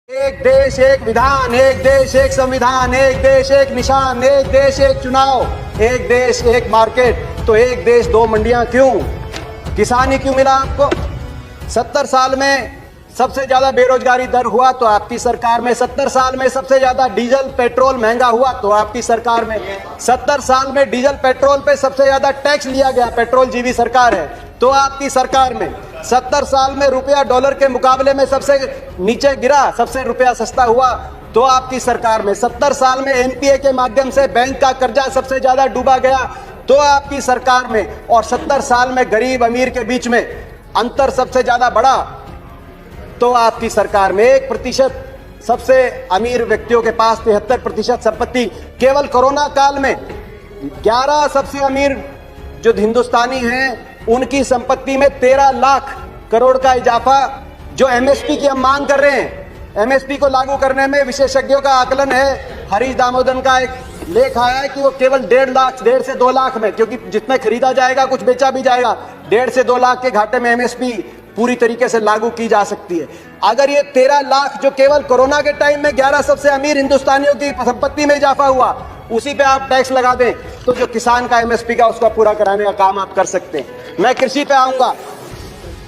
एक देश एक विधान, एक देश एक संविधान, एक देश एक निशान, एक देश एक चुनाव, एक देश एक मार्केट। तो एक देश दो मंडियां क्यों? किसान ही क्यों मिला आपको? 70 साल में सबसे ज्यादा बेरोजगारी दर हुआ तो आपकी सरकार में। 70 साल में सबसे ज्यादा डीजल पेट्रोल महंगा हुआ तो आपकी सरकार में। 70 साल में डीजल पेट्रोल पे सबसे ज्यादा टैक्स लिया गया, पेट्रोल जीवी सरकार है तो आपकी सरकार में। 70 साल में रुपया डॉलर के मुकाबले में सबसे नीचे गिरा, सबसे रुपया सस्ता हुआ तो आपकी सरकार में। 70 साल में एनपीए के माध्यम से बैंक का कर्जा सबसे ज्यादा डूबा गया तो आपकी सरकार में। और 70 साल में गरीब अमीर के बीच में अंतर सबसे ज्यादा बढ़ा तो आपकी सरकार में। 1% सबसे अमीर व्यक्तियों के पास 73% संपत्ति। केवल कोरोना काल में 11 सबसे अमीर जो हिंदुस्तानी हैं उनकी संपत्ति में 13 लाख करोड़ का इजाफा। जो एमएसपी की हम मांग कर रहे हैं, एमएसपी को लागू करने में विशेषज्ञों का आकलन है, हरीश दामोदर का एक लेख आया है कि वो केवल 1.5 से 2 लाख में, क्योंकि जितने खरीदा जाएगा कुछ बेचा भी जाएगा, 1.5 से 2 लाख के घाटे में एमएसपी पूरी तरीके से लागू की जा सकती है। अगर ये 13 लाख जो केवल कोरोना के टाइम में 11 सबसे अमीर हिंदुस्तानियों की संपत्ति में इजाफा हुआ, उसी पे आप टैक्स लगा दें तो जो किसान का एमएसपी का उसका पूरा कराने का काम आप कर सकते हैं। मैं कृषि पे आऊंगा।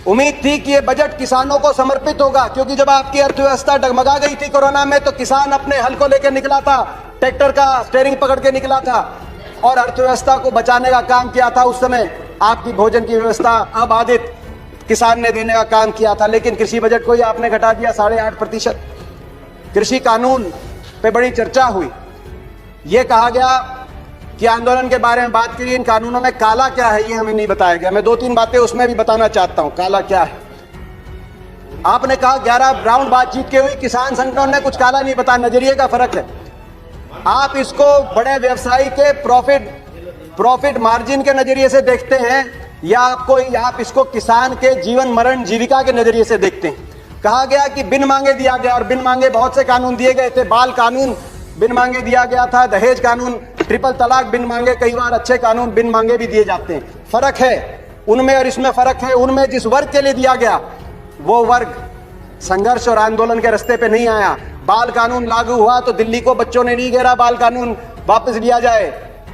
उम्मीद थी कि ये बजट किसानों को समर्पित होगा, क्योंकि जब आपकी अर्थव्यवस्था डगमगा गई थी कोरोना में तो किसान अपने हल को लेकर निकला था, ट्रैक्टर का स्टीयरिंग पकड़ के निकला था और अर्थव्यवस्था को बचाने का काम किया था। उस समय आपकी भोजन की व्यवस्था अबाधित किसान ने देने का काम किया था, लेकिन कृषि बजट को ही आपने घटा दिया 8.5%। कृषि कानून पे बड़ी चर्चा हुई, ये कहा गया कि आंदोलन के बारे में बात करिए, इन कानूनों में काला क्या है ये हमें नहीं बताया गया। मैं 2-3 बातें उसमें भी बताना चाहता हूं, काला क्या है। आपने कहा 11 राउंड बातचीत के हुई, किसान संगठनों ने कुछ काला नहीं बताया, नजरिए का फर्क है। आप इसको बड़े व्यवसायी के प्रॉफिट मार्जिन के नजरिए से देखते हैं या आप इसको किसान के जीवन मरण जीविका के नजरिए से देखते हैं। कहा गया कि बिन मांगे दिया गया, और बिन मांगे बहुत से कानून दिए गए थे। बाल कानून बिन मांगे दिया गया था, दहेज कानून, ट्रिपल तलाक बिन मांगे, कई बार अच्छे कानून बिन मांगे भी दिए जाते हैं। फर्क है उनमें और इसमें फर्क है। उनमें जिस वर्ग के लिए दिया गया वो वर्ग संघर्ष और आंदोलन के रास्ते पे नहीं आया। बाल कानून लागू हुआ तो दिल्ली को बच्चों ने नहीं घेरा बाल कानून वापस लिया जाए।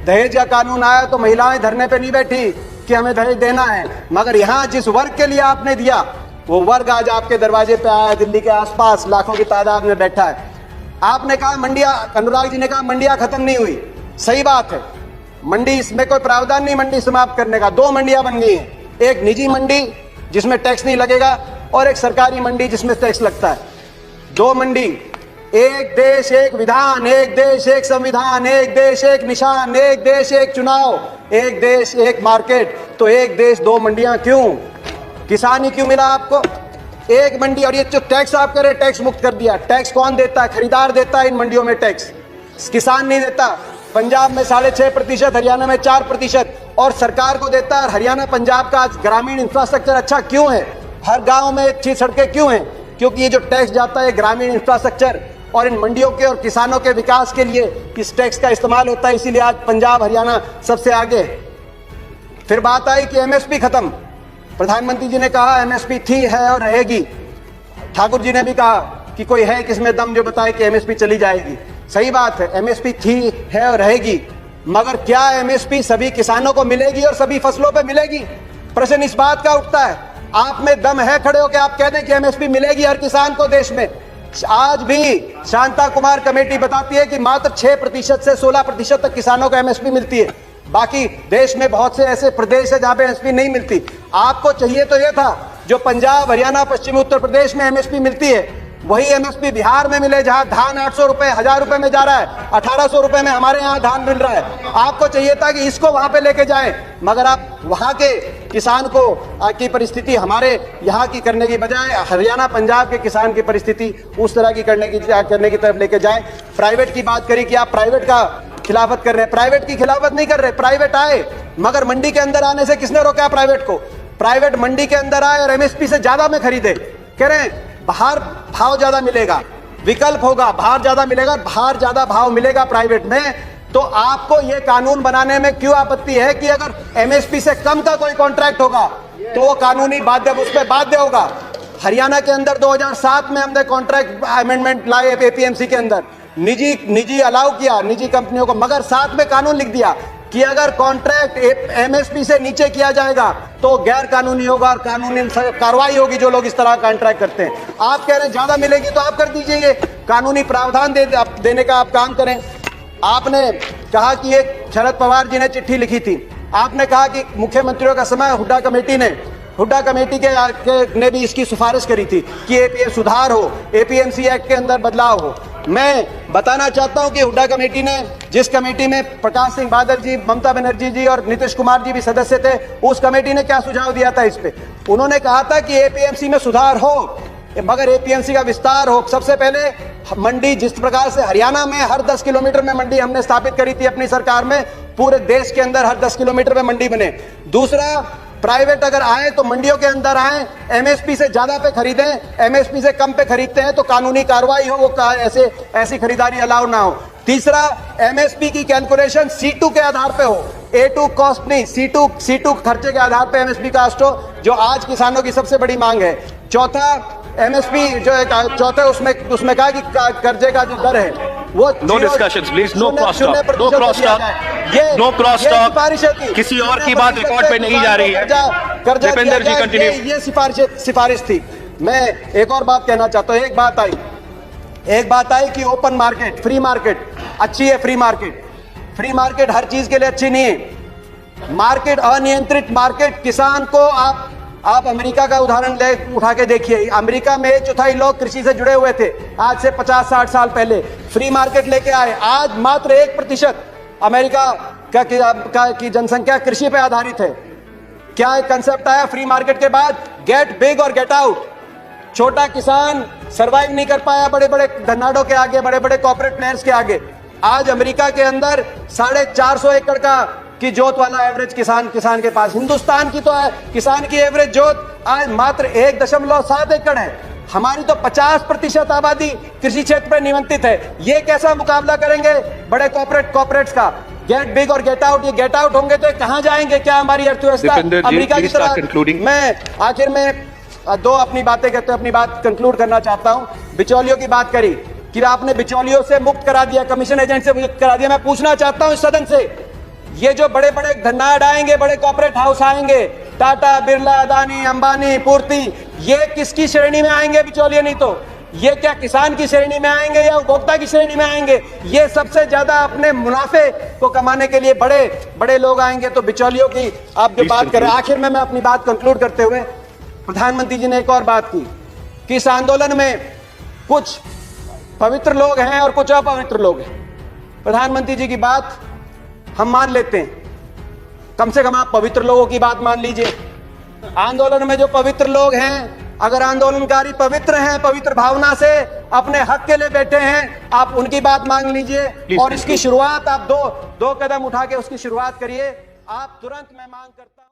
दहेज का कानून आया तो महिलाएं धरने पे नहीं बैठी कि हमें दहेज देना है। मगर यहाँ जिस वर्ग के लिए आपने दिया वो वर्ग आज आपके दरवाजे पे आया, दिल्ली के आसपास लाखों की तादाद में बैठा है। आपने कहा मंडियां, अनुराग जी ने कहा मंडियां खत्म नहीं हुई, सही बात है। मंडी, इसमें कोई प्रावधान नहीं मंडी समाप्त करने का। 2 मंडियां बन गई हैं, एक निजी मंडी जिसमें टैक्स नहीं लगेगा और एक सरकारी मंडी जिसमें टैक्स लगता है। 2 मंडी, एक देश एक विधान, एक देश एक संविधान, एक देश एक निशान, एक देश एक चुनाव, एक देश एक मार्केट। तो एक देश दो मंडियां क्यों? किसान ही क्यों मिला आपको? एक मंडी। और ये जो टैक्स आप कह रहे, टैक्स मुक्त कर दिया। टैक्स कौन देता है? खरीदार देता है इन मंडियों में टैक्स, किसान नहीं देता। पंजाब में 6.5%, हरियाणा में 4% और सरकार को देता है। हरियाणा पंजाब का ग्रामीण इंफ्रास्ट्रक्चर अच्छा क्यों है? हर गांव में अच्छी सड़कें क्यों हैं? क्योंकि ये जो टैक्स जाता है ग्रामीण इंफ्रास्ट्रक्चर और इन मंडियों के और किसानों के विकास के लिए इस टैक्स का इस्तेमाल होता है। इसीलिए आज पंजाब हरियाणा सबसे आगे। फिर बात आई कि एमएसपी खत्म। प्रधानमंत्री जी ने कहा एमएसपी थी, है और रहेगी। ठाकुर जी ने भी कहा कि कोई है किसमें दम जो बताए कि एमएसपी चली जाएगी। सही बात है, एमएसपी थी, है और रहेगी। मगर क्या एमएसपी सभी किसानों को मिलेगी और सभी फसलों पे मिलेगी? प्रश्न इस बात का उठता है। आप में दम है खड़े होकर आप कह दें कि एमएसपी मिलेगी हर किसान को देश में? आज भी शांता कुमार कमेटी बताती है कि मात्र 6% से 16% तक किसानों को एमएसपी मिलती है। बाकी देश में बहुत से ऐसे प्रदेश है जहां पे एमएसपी नहीं मिलती। आपको चाहिए तो यह था जो पंजाब, हरियाणा, पश्चिमी उत्तर प्रदेश में एमएसपी मिलती है वही एमएसपी बिहार में मिले, जहां धान 800 रुपए, 1000 रुपए में जा रहा है, 1800 रुपए में हमारे यहाँ धान मिल रहा है। आपको चाहिए था कि इसको वहां पे लेके जाएं, मगर आप वहां के किसान को की परिस्थिति हमारे यहाँ की करने की बजाय हरियाणा पंजाब के किसान की परिस्थिति उस तरह की करने की तरफ लेके जाएं। प्राइवेट की बात करी कि आप प्राइवेट का खिलाफत कर रहे हैं। प्राइवेट की खिलाफत नहीं कर रहे, प्राइवेट आए, मगर मंडी के अंदर आने से किसने रोका प्राइवेट को? प्राइवेट मंडी के अंदर आए और एमएसपी से ज्यादा में खरीदे। कह रहे हैं बाहर भाव ज्यादा मिलेगा, विकल्प होगा, बाहर ज्यादा मिलेगा, बाहर ज्यादा भाव मिलेगा प्राइवेट में। तो आपको यह कानून बनाने में क्यों आपत्ति है कि अगर एमएसपी से कम का कोई कॉन्ट्रैक्ट होगा तो वो कानूनी बाध्य, उस पर बाध्य होगा? हरियाणा के अंदर 2007 में हमने कॉन्ट्रैक्ट अमेंडमेंट लाए एपीएमसी के अंदर, निजी अलाउ किया निजी कंपनियों को, मगर साथ में कानून लिख दिया कि अगर कॉन्ट्रैक्ट एमएसपी से नीचे किया जाएगा तो गैर कानूनी होगा और कानूनी कार्रवाई होगी जो लोग इस तरह कॉन्ट्रैक्ट करते हैं। आप कह रहे हैं ज्यादा मिलेगी तो आप कर दीजिए, कानूनी प्रावधान देने का आप काम करें। आपने कहा कि एक शरद पवार जी ने चिट्ठी लिखी थी, आपने कहा कि मुख्यमंत्रियों का समय हुड्डा कमेटी ने भी इसकी सिफारिश करी थी कि एपीएम सुधार हो, एपीएमसी एक्ट के अंदर बदलाव हो। मैं बताना चाहता हूं कि हुड्डा कमेटी ने, जिस कमेटी में प्रकाश सिंह बादल जी, ममता बनर्जी जी और नीतीश कुमार जी भी सदस्य थे, उस कमेटी ने क्या सुझाव दिया था इस पे? उन्होंने कहा था कि एपीएमसी में सुधार हो मगर एपीएमसी का विस्तार हो। सबसे पहले मंडी, जिस प्रकार से हरियाणा में हर 10 किलोमीटर में मंडी हमने स्थापित करी थी अपनी सरकार में, पूरे देश के अंदर हर 10 किलोमीटर में मंडी बने। दूसरा, प्राइवेट अगर आए तो मंडियों के अंदर आए, एमएसपी से ज्यादा पे खरीदें, एमएसपी से कम पे खरीदते हैं तो कानूनी कार्रवाई हो, वो ऐसी खरीदारी अलाउ ना हो। तीसरा, एमएसपी की कैलकुलेशन C2 के आधार पे हो, A2 कॉस्ट नहीं, C2 खर्चे के आधार पे एमएसपी कास्ट हो, जो आज किसानों की सबसे बड़ी मांग है। चौथा, एमएसपी जो चौथे उसमें कहा कि कर्जे का जो दर है वो no discussions please, no cross talk, no cross talk, no cross talk, किसी और की बात रिकॉर्ड पे नहीं जा रही है। दीपेंद्र जी कंटिन्यू। ये सिफारिश थी। मैं एक और बात कहना चाहता हूँ। एक बात आई कि ओपन मार्केट, फ्री मार्केट अच्छी है। फ्री मार्केट हर चीज के लिए अच्छी नहीं है। मार्केट, अनियंत्रित मार्केट, किसान को आप अमेरिका का उदाहरण उठा के देखिए। अमेरिका में 1/4 लोग कृषि से जुड़े हुए थे आज से 50-60 साल पहले। फ्री मार्केट लेके आए, आज मात्र 1% अमेरिका की जनसंख्या कृषि पे आधारित है। क्या एक कंसेप्ट आया फ्री मार्केट के बाद? गेट बिग और गेट आउट। छोटा किसान सरवाइव नहीं कर पाया बड़े बड़े धन्नाडों के आगे, बड़े बड़े कॉर्पोरेट प्लेयर्स के आगे। आज अमेरिका के अंदर 450 एकड़ की जोत वाला एवरेज किसान के पास। हिंदुस्तान की तो किसान की एवरेज जोत आज मात्र 1.7 एकड़ है। हमारी तो 50% आबादी कृषि क्षेत्र पर निमंत्रित है। ये कैसा मुकाबला करेंगे बड़े कॉर्पोरेट्स का? गेट बिग और गेट आउट। ये गेट आउट होंगे तो कहां जाएंगे? क्या हमारी अर्थव्यवस्था अमेरिका की तरह? मैं आखिर में अपनी बात कंक्लूड करना चाहता हूं। बिचौलियों की बात करी कि आपने बिचौलियों से मुक्त करा दिया, कमीशन एजेंट से मुक्त करा दिया। मैं पूछना चाहता हूं इस सदन से, ये जो बड़े बड़े धन्नाड आएंगे, बड़े कॉर्पोरेट हाउस आएंगे, टाटा, बिरला, अदानी, अंबानी, पूर्ति, ये किसकी श्रेणी में आएंगे? बिचौलिए नहीं तो ये क्या किसान की श्रेणी में आएंगे या उपभोक्ता की श्रेणी में आएंगे? ये सबसे ज्यादा अपने मुनाफे को कमाने के लिए बड़े बड़े लोग आएंगे। तो बिचौलियों की आप जो बात करें, आखिर में मैं अपनी बात कंक्लूड करते हुए, प्रधानमंत्री जी ने एक और बात की कि इस आंदोलन में कुछ पवित्र लोग हैं और कुछ अपवित्र लोग हैं। प्रधानमंत्री जी की बात हम मान लेते हैं, कम से कम आप पवित्र लोगों की बात मान लीजिए। आंदोलन में जो पवित्र लोग हैं, अगर आंदोलनकारी पवित्र हैं, पवित्र भावना से अपने हक के लिए बैठे हैं, आप उनकी बात मांग लीजिए और इसकी शुरुआत आप दो कदम उठा के उसकी शुरुआत करिए। आप तुरंत, मैं मांग करता हूं।